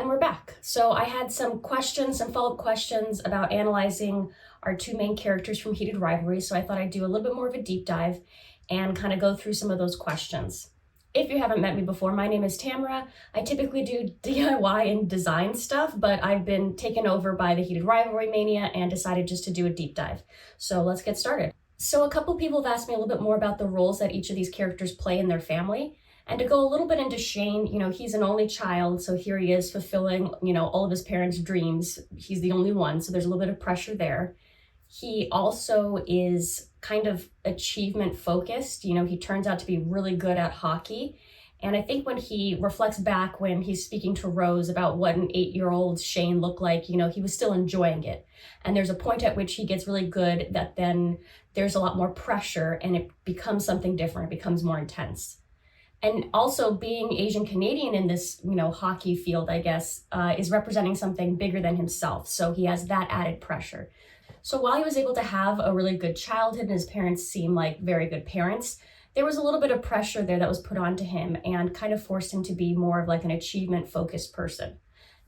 And we're back. So I had some follow-up questions about analyzing our two main characters from Heated Rivalry. So I thought I'd do a little bit more of a deep dive and kind of go through some of those questions. If you haven't met me before, my name is Tamara. I typically do DIY and design stuff, but I've been taken over by the Heated Rivalry mania and decided just to do a deep dive. So let's get started. So a couple people have asked me a little bit more about the roles that each of these characters play in their family. And to go a little bit into Shane, he's an only child, so here he is fulfilling, all of his parents' dreams. He's the only one, so there's a little bit of pressure there. He also is kind of achievement focused. He turns out to be really good at hockey. And I think when he reflects back when he's speaking to Rose about what an 8-year-old Shane looked like, he was still enjoying it. And there's a point at which he gets really good that then there's a lot more pressure and it becomes something different. It becomes more intense. And also being Asian Canadian in this, hockey field, I guess, is representing something bigger than himself. So he has that added pressure. So while he was able to have a really good childhood and his parents seem like very good parents, there was a little bit of pressure there that was put onto him and kind of forced him to be more of like an achievement-focused person.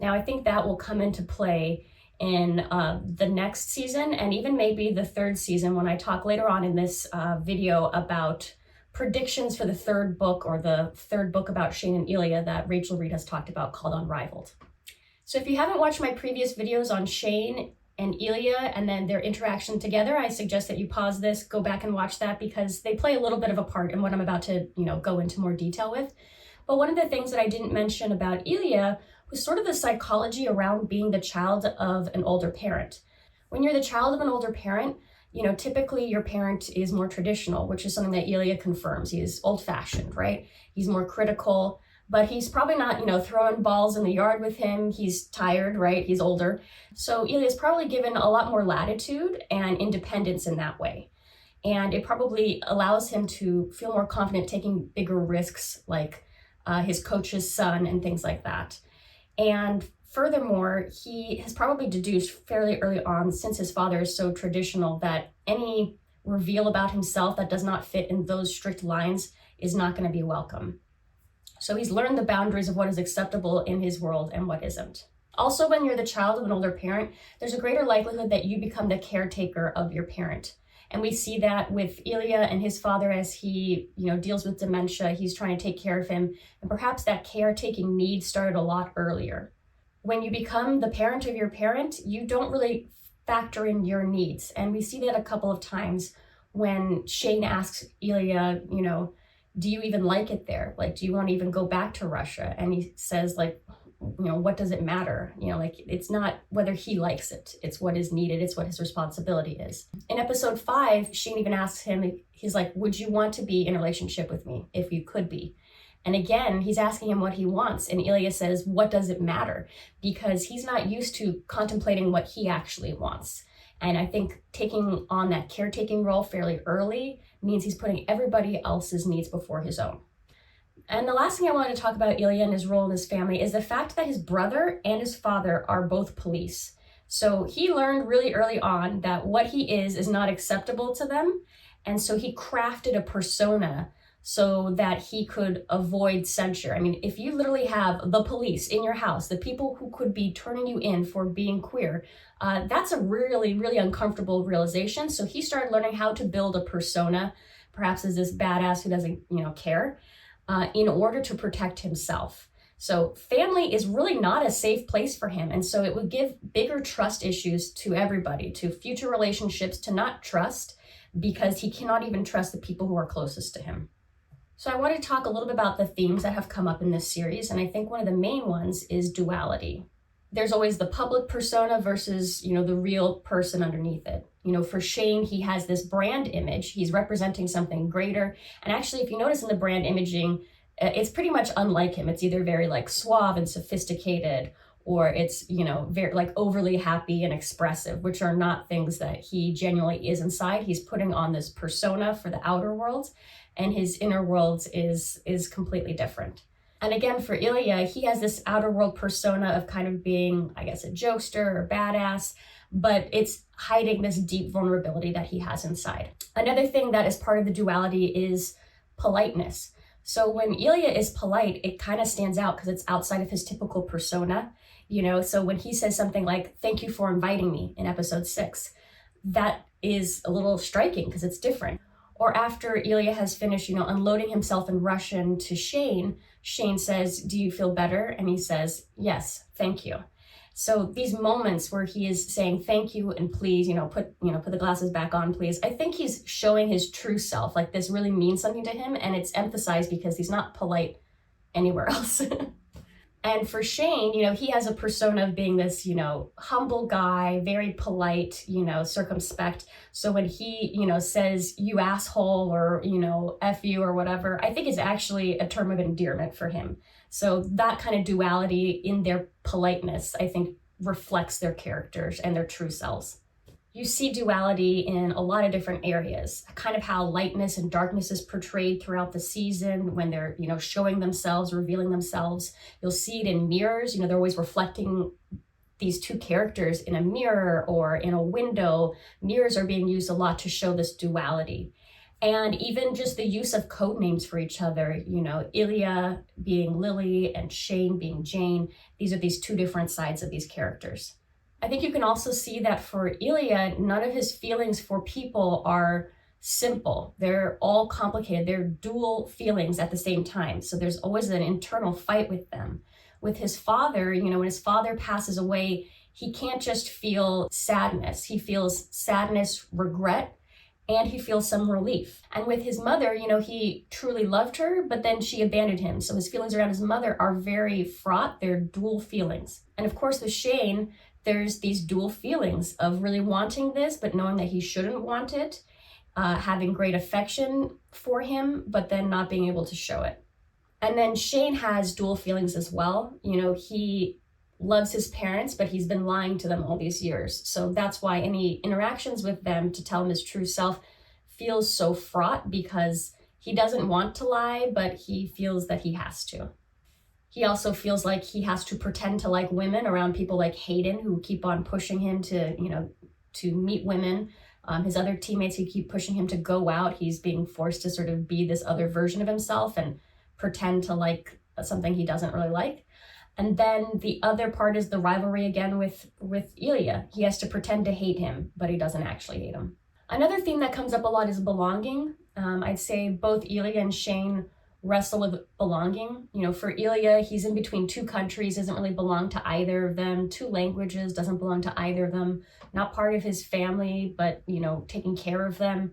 Now, I think that will come into play in the next season and even maybe the third season when I talk later on in this video about predictions for the third book or the third book about Shane and Ilya that Rachel Reed has talked about called Unrivaled. So if you haven't watched my previous videos on Shane and Ilya and then their interaction together, I suggest that you pause this, go back and watch that because they play a little bit of a part in what I'm about to, go into more detail with. But one of the things that I didn't mention about Ilya was sort of the psychology around being the child of an older parent. When you're the child of an older parent, typically your parent is more traditional, which is something that Ilya confirms. He is old-fashioned, right? He's more critical, but he's probably not, throwing balls in the yard with him. He's tired, right? He's older. So Ilya's probably given a lot more latitude and independence in that way. And it probably allows him to feel more confident taking bigger risks like his coach's son and things like that. And furthermore, he has probably deduced fairly early on, since his father is so traditional, that any reveal about himself that does not fit in those strict lines is not going to be welcome. So he's learned the boundaries of what is acceptable in his world and what isn't. Also, when you're the child of an older parent, there's a greater likelihood that you become the caretaker of your parent. And we see that with Ilya and his father as he, deals with dementia. He's trying to take care of him. And perhaps that caretaking need started a lot earlier. When you become the parent of your parent, you don't really factor in your needs. And we see that a couple of times when Shane asks Ilya, do you even like it there? Like, do you want to even go back to Russia? And he says, what does it matter? It's not whether he likes it. It's what is needed. It's what his responsibility is. In episode 5, Shane even asks him, he's like, would you want to be in a relationship with me if you could be? And again, he's asking him what he wants. And Ilya says, what does it matter? Because he's not used to contemplating what he actually wants. And I think taking on that caretaking role fairly early means he's putting everybody else's needs before his own. And the last thing I wanted to talk about Ilya and his role in his family is the fact that his brother and his father are both police. So he learned really early on that what he is not acceptable to them. And so he crafted a persona so that he could avoid censure. I mean, if you literally have the police in your house, the people who could be turning you in for being queer, that's a really, really uncomfortable realization. So he started learning how to build a persona, perhaps as this badass who doesn't, care, in order to protect himself. So family is really not a safe place for him. And so it would give bigger trust issues to everybody, to future relationships, to not trust, because he cannot even trust the people who are closest to him. So I want to talk a little bit about the themes that have come up in this series, and I think one of the main ones is duality. There's always the public persona versus, the real person underneath it. For Shane, he has this brand image. He's representing something greater. And actually, if you notice in the brand imaging, it's pretty much unlike him. It's either very suave and sophisticated, or it's, very overly happy and expressive, which are not things that he genuinely is inside. He's putting on this persona for the outer world, and his inner world is completely different. And again, for Ilya, he has this outer world persona of kind of being, I guess, a jokester or badass, but it's hiding this deep vulnerability that he has inside. Another thing that is part of the duality is politeness. So when Ilya is polite, it kind of stands out because it's outside of his typical persona, so when he says something like, "Thank you for inviting me" in episode 6, that is a little striking because it's different. Or after Ilya has finished, unloading himself in Russian to Shane, Shane says, "Do you feel better?" And he says, "Yes, thank you." So these moments where he is saying thank you and please, put the glasses back on, please. I think he's showing his true self. Like, this really means something to him, and it's emphasized because he's not polite anywhere else. And for Shane, he has a persona of being this, humble guy, very polite, circumspect. So when he, says "you asshole" or, "F you" or whatever, I think is actually a term of endearment for him. So that kind of duality in their politeness, I think, reflects their characters and their true selves. You see duality in a lot of different areas, kind of how lightness and darkness is portrayed throughout the season when they're, showing themselves, revealing themselves. You'll see it in mirrors, they're always reflecting these two characters in a mirror or in a window. Mirrors are being used a lot to show this duality. And even just the use of code names for each other, Ilya being Lily and Shane being Jane. These are these two different sides of these characters. I think you can also see that for Ilya, none of his feelings for people are simple. They're all complicated. They're dual feelings at the same time. So there's always an internal fight with them. With his father, when his father passes away, he can't just feel sadness. He feels sadness, regret, and he feels some relief. And with his mother, he truly loved her, but then she abandoned him. So his feelings around his mother are very fraught. They're dual feelings. And of course, with Shane, there's these dual feelings of really wanting this, but knowing that he shouldn't want it, having great affection for him, but then not being able to show it. And then Shane has dual feelings as well. He loves his parents, but he's been lying to them all these years. So that's why any interactions with them to tell him his true self feels so fraught, because he doesn't want to lie, but he feels that he has to. He also feels like he has to pretend to like women around people like Hayden, who keep on pushing him to, to meet women. His other teammates who keep pushing him to go out. He's being forced to sort of be this other version of himself and pretend to like something he doesn't really like. And then the other part is the rivalry again with Ilya. He has to pretend to hate him, but he doesn't actually hate him. Another theme that comes up a lot is belonging. I'd say both Ilya and Shane wrestle with belonging. For Ilya, he's in between two countries, doesn't really belong to either of them. Two languages, doesn't belong to either of them. Not part of his family, but, taking care of them.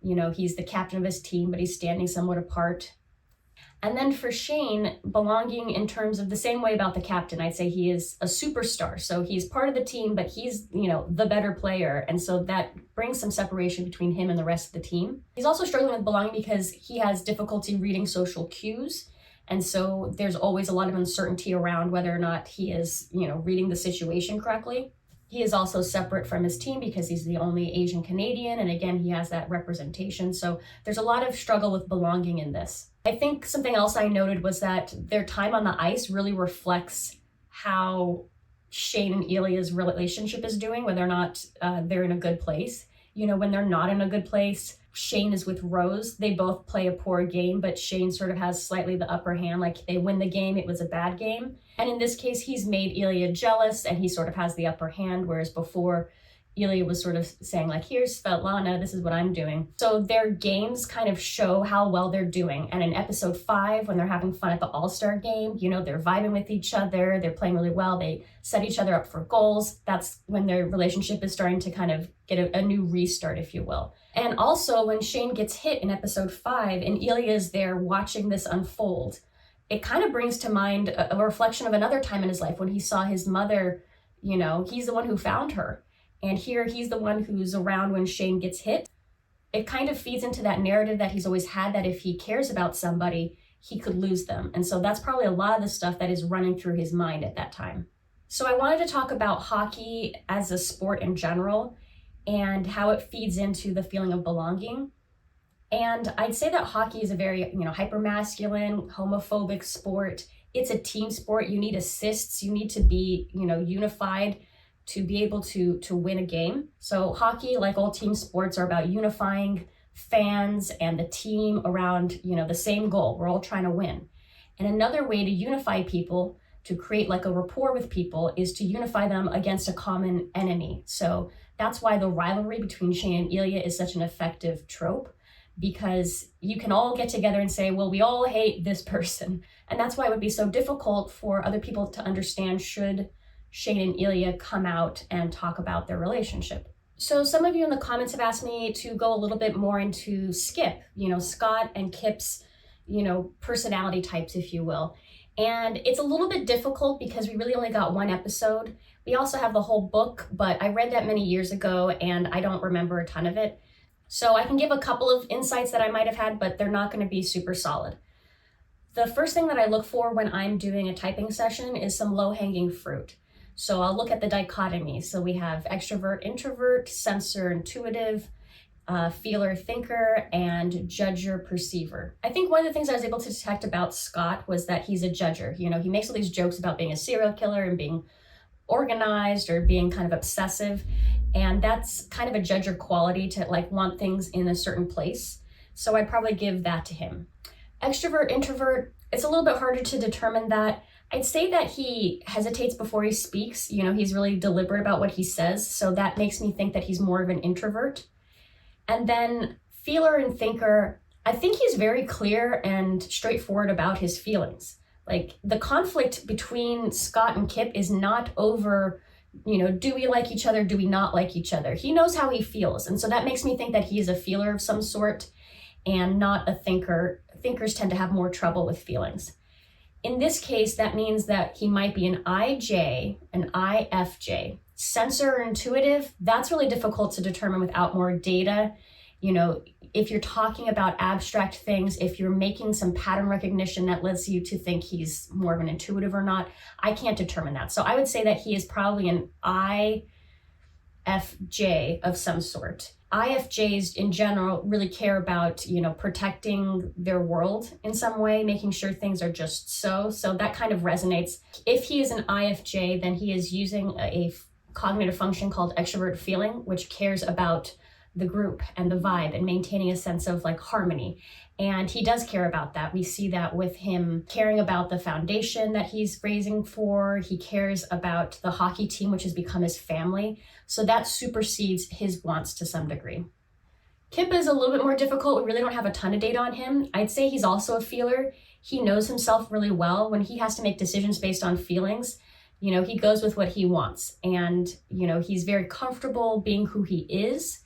He's the captain of his team, but he's standing somewhat apart. And then for Shane, belonging in terms of the same way about the captain, I'd say he is a superstar. So he's part of the team, but he's, the better player. And so that brings some separation between him and the rest of the team. He's also struggling with belonging because he has difficulty reading social cues. And so there's always a lot of uncertainty around whether or not he is, reading the situation correctly. He is also separate from his team because he's the only Asian Canadian. And again, he has that representation. So there's a lot of struggle with belonging in this. I think something else I noted was that their time on the ice really reflects how Shane and Ilya's relationship is doing, whether or not they're in a good place. When they're not in a good place, Shane is with Rose. They both play a poor game, but Shane sort of has slightly the upper hand. Like, they win the game, it was a bad game. And in this case, he's made Ilya jealous and he sort of has the upper hand, whereas before, Ilya was sort of saying like, "Here's Svetlana, this is what I'm doing." So their games kind of show how well they're doing. And in episode 5, when they're having fun at the All-Star game, they're vibing with each other, they're playing really well, they set each other up for goals. That's when their relationship is starting to kind of get a new restart, if you will. And also when Shane gets hit in episode 5 and Ilya is there watching this unfold, it kind of brings to mind a reflection of another time in his life when he saw his mother. He's the one who found her. And here he's the one who's around when Shane gets hit. It kind of feeds into that narrative that he's always had, that if he cares about somebody, he could lose them. And so that's probably a lot of the stuff that is running through his mind at that time. So I wanted to talk about hockey as a sport in general and how it feeds into the feeling of belonging. And I'd say that hockey is a very, hyper-masculine, homophobic sport. It's a team sport. You need assists. You need to be, unified to be able to win a game. So hockey, like all team sports, are about unifying, fans and the team around, the same goal. We're all trying to win. And another way to unify people, to create like a rapport with people, is to unify them against a common enemy. So that's why the rivalry between Shane and Ilya is such an effective trope, because you can all get together and say, well, we all hate this person. And that's why it would be so difficult for other people to understand should Shane and Ilya come out and talk about their relationship. So some of you in the comments have asked me to go a little bit more into Skip, Scott and Kip's, personality types, if you will. And it's a little bit difficult because we really only got one episode. We also have the whole book, but I read that many years ago and I don't remember a ton of it. So I can give a couple of insights that I might have had, but they're not going to be super solid. The first thing that I look for when I'm doing a typing session is some low-hanging fruit. So I'll look at the dichotomy. So we have extrovert, introvert, sensor, intuitive, feeler, thinker, and judger, perceiver. I think one of the things I was able to detect about Scott was that he's a judger. He makes all these jokes about being a serial killer and being organized or being kind of obsessive. And that's kind of a judger quality, to like want things in a certain place. So I'd probably give that to him. Extrovert, introvert, it's a little bit harder to determine that. I'd say that he hesitates before he speaks. He's really deliberate about what he says. So that makes me think that he's more of an introvert. And then feeler and thinker, I think he's very clear and straightforward about his feelings. Like the conflict between Scott and Kip is not over, do we like each other? Do we not like each other? He knows how he feels. And so that makes me think that he is a feeler of some sort and not a thinker. Thinkers tend to have more trouble with feelings. In this case, that means that he might be an IJ, an IFJ. Sensor or intuitive, that's really difficult to determine without more data. If you're talking about abstract things, if you're making some pattern recognition that leads you to think he's more of an intuitive or not, I can't determine that. So I would say that he is probably an IFJ of some sort. IFJs in general really care about, protecting their world in some way, making sure things are just so. So that kind of resonates. If he is an IFJ, then he is using a cognitive function called extrovert feeling, which cares about the group and the vibe and maintaining a sense of like harmony. And he does care about that. We see that with him caring about the foundation that he's raising for. He cares about the hockey team, which has become his family. So that supersedes his wants to some degree. Kip is a little bit more difficult. We really don't have a ton of data on him. I'd say he's also a feeler. He knows himself really well. When he has to make decisions based on feelings, he goes with what he wants. And, he's very comfortable being who he is.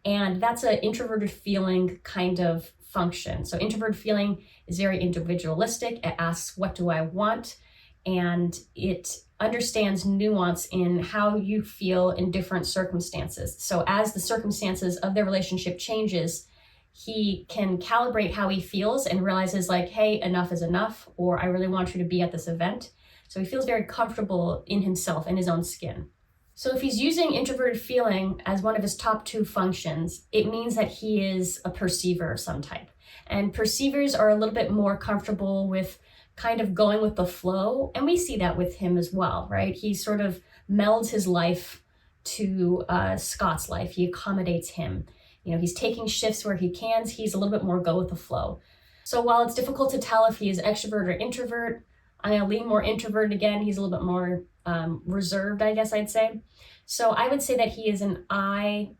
And that's an introverted feeling kind of function. So introverted feeling is very individualistic. It asks, what do I want? And it understands nuance in how you feel in different circumstances. So as the circumstances of their relationship changes, he can calibrate how he feels and realizes like, hey, enough is enough, or I really want you to be at this event. So he feels very comfortable in himself and his own skin. So if he's using introverted feeling as one of his top two functions, it means that he is a perceiver of some type. And perceivers are a little bit more comfortable with kind of going with the flow. And we see that with him as well, right? He sort of melds his life to Scott's life. He accommodates him. He's taking shifts where he can. He's a little bit more go with the flow. So while it's difficult to tell if he is extrovert or introvert, I'm going to lean more introverted again. He's a little bit more reserved, I guess I'd say. So I would say that he is an IXFP.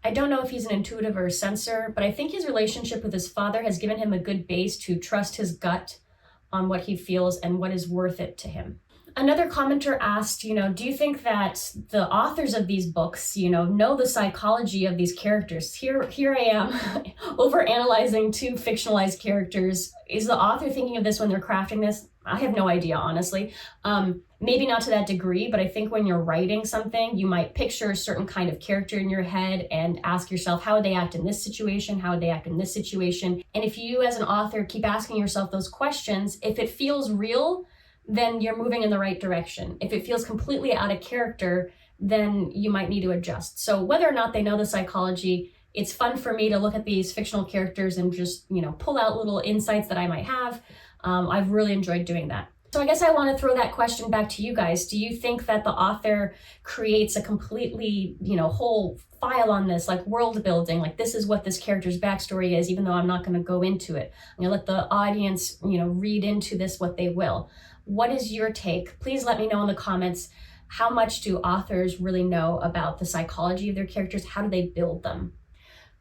I don't know if he's an intuitive or a sensor, but I think his relationship with his father has given him a good base to trust his gut on what he feels and what is worth it to him. Another commenter asked, do you think that the authors of these books, know the psychology of these characters? Here I am overanalyzing two fictionalized characters. Is the author thinking of this when they're crafting this? I have no idea, honestly. Maybe not to that degree, but I think when you're writing something, you might picture a certain kind of character in your head and ask yourself, how would they act in this situation? How would they act in this situation? And if you as an author keep asking yourself those questions, if it feels real, then you're moving in the right direction. If it feels completely out of character, then you might need to adjust. So whether or not they know the psychology, it's fun for me to look at these fictional characters and just, pull out little insights that I might have. I've really enjoyed doing that. So I guess I want to throw that question back to you guys. Do you think that the author creates a completely, whole file on this, like world building, like this is what this character's backstory is, even though I'm not going to go into it? I'm going to let the audience, read into this what they will. What is your take? Please let me know in the comments. How much do authors really know about the psychology of their characters? How do they build them?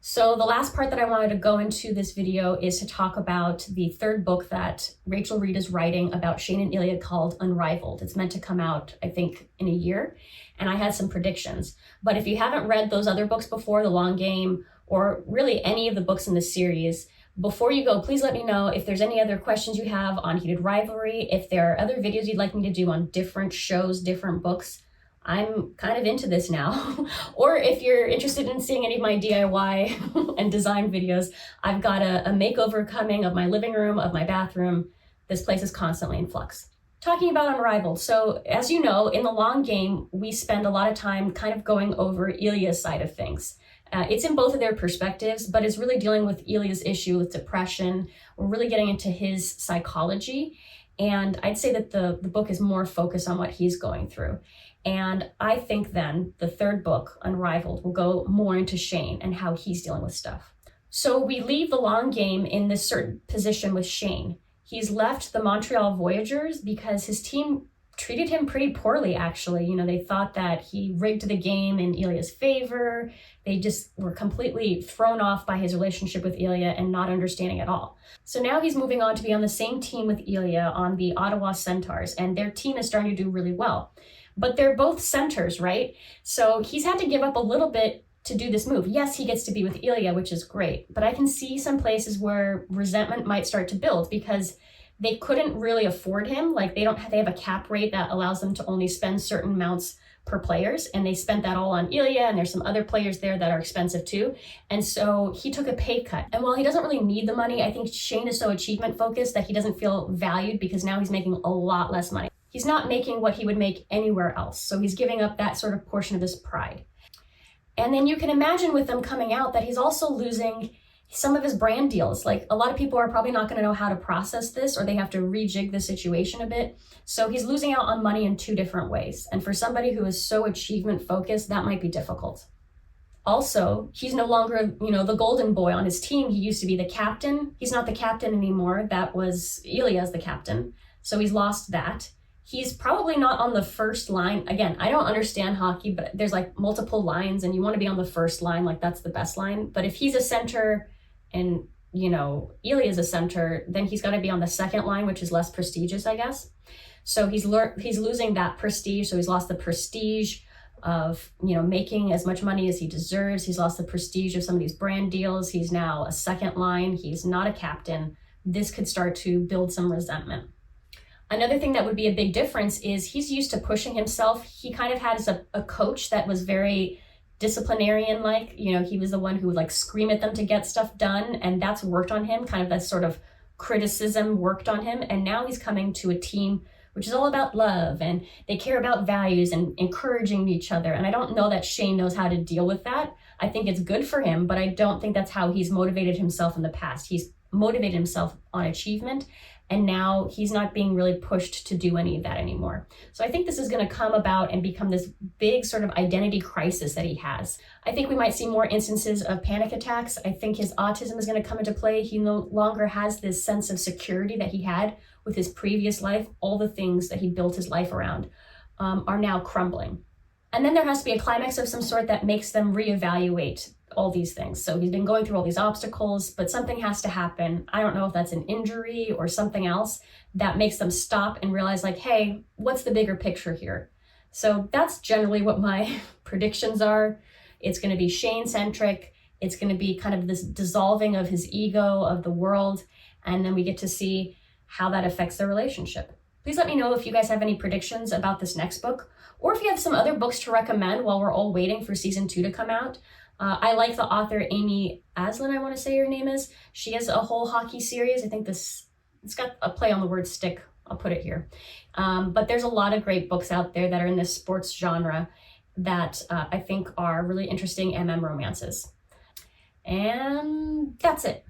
So the last part that I wanted to go into this video is to talk about the third book that Rachel Reed is writing about Shane and Ilya called Unrivaled. It's meant to come out, I think, in a year, and I had some predictions. But if you haven't read those other books before, The Long Game, or really any of the books in the series, before you go, please let me know if there's any other questions you have on Heated Rivalry, if there are other videos you'd like me to do on different shows, different books. I'm kind of into this now. Or if you're interested in seeing any of my DIY and design videos, I've got a makeover coming of my living room, of my bathroom. This place is constantly in flux. Talking about Unrivaled. So as you know, in The Long Game, we spend a lot of time kind of going over Ilya's side of things. It's in both of their perspectives, but it's really dealing with Ilya's issue with depression. We're really getting into his psychology. And I'd say that the book is more focused on what he's going through. And I think then the third book, Unrivaled, will go more into Shane and how he's dealing with stuff. So we leave The Long Game in this certain position with Shane. He's left the Montreal Voyageurs because his team treated him pretty poorly, actually. They thought that he rigged the game in Ilya's favor. They just were completely thrown off by his relationship with Ilya and not understanding at all. So now he's moving on to be on the same team with Ilya on the Ottawa Centaurs, and their team is starting to do really well. But they're both centers, right? So he's had to give up a little bit to do this move. Yes, he gets to be with Ilya, which is great, but I can see some places where resentment might start to build because they couldn't really afford him. Like they have a cap rate that allows them to only spend certain amounts per players, and they spent that all on Ilya, and there's some other players there that are expensive too. And so he took a pay cut. And while he doesn't really need the money, I think Shane is so achievement focused that he doesn't feel valued because now he's making a lot less money. He's not making what he would make anywhere else. So he's giving up that sort of portion of his pride. And then you can imagine with them coming out that he's also losing some of his brand deals. Like a lot of people are probably not going to know how to process this, or they have to rejig the situation a bit. So he's losing out on money in two different ways. And for somebody who is so achievement focused, that might be difficult. Also, he's no longer, the golden boy on his team. He used to be the captain. He's not the captain anymore. That was Ilya's the captain. So he's lost that. He's probably not on the first line. Again, I don't understand hockey, but there's like multiple lines and you want to be on the first line, like that's the best line. But if he's a center and, Ilya's a center, then he's got to be on the second line, which is less prestigious, I guess. So he's losing that prestige. So he's lost the prestige of, making as much money as he deserves. He's lost the prestige of some of these brand deals. He's now a second line. He's not a captain. This could start to build some resentment. Another thing that would be a big difference is he's used to pushing himself. He kind of had a coach that was very disciplinarian-like. He was the one who would scream at them to get stuff done, and that's worked on him. Kind of that sort of criticism worked on him. And now he's coming to a team which is all about love, and they care about values and encouraging each other. And I don't know that Shane knows how to deal with that. I think it's good for him, but I don't think that's how he's motivated himself in the past. He's motivated himself on achievement, and now he's not being really pushed to do any of that anymore. So I think this is going to come about and become this big sort of identity crisis that he has. I think we might see more instances of panic attacks. I think his autism is going to come into play. He no longer has this sense of security that he had with his previous life. All the things that he built his life around are now crumbling. And then there has to be a climax of some sort that makes them reevaluate all these things. So he's been going through all these obstacles, but something has to happen. I don't know if that's an injury or something else that makes them stop and realize hey, what's the bigger picture here? So that's generally what my predictions are. It's going to be Shane-centric. It's going to be kind of this dissolving of his ego, of the world. And then we get to see how that affects their relationship. Please let me know if you guys have any predictions about this next book, or if you have some other books to recommend while we're all waiting for season 2 to come out. I like the author Amy Aslin, I want to say her name is. She has a whole hockey series. I think it's got a play on the word stick. I'll put it here. But there's a lot of great books out there that are in this sports genre that I think are really interesting MM romances. And that's it.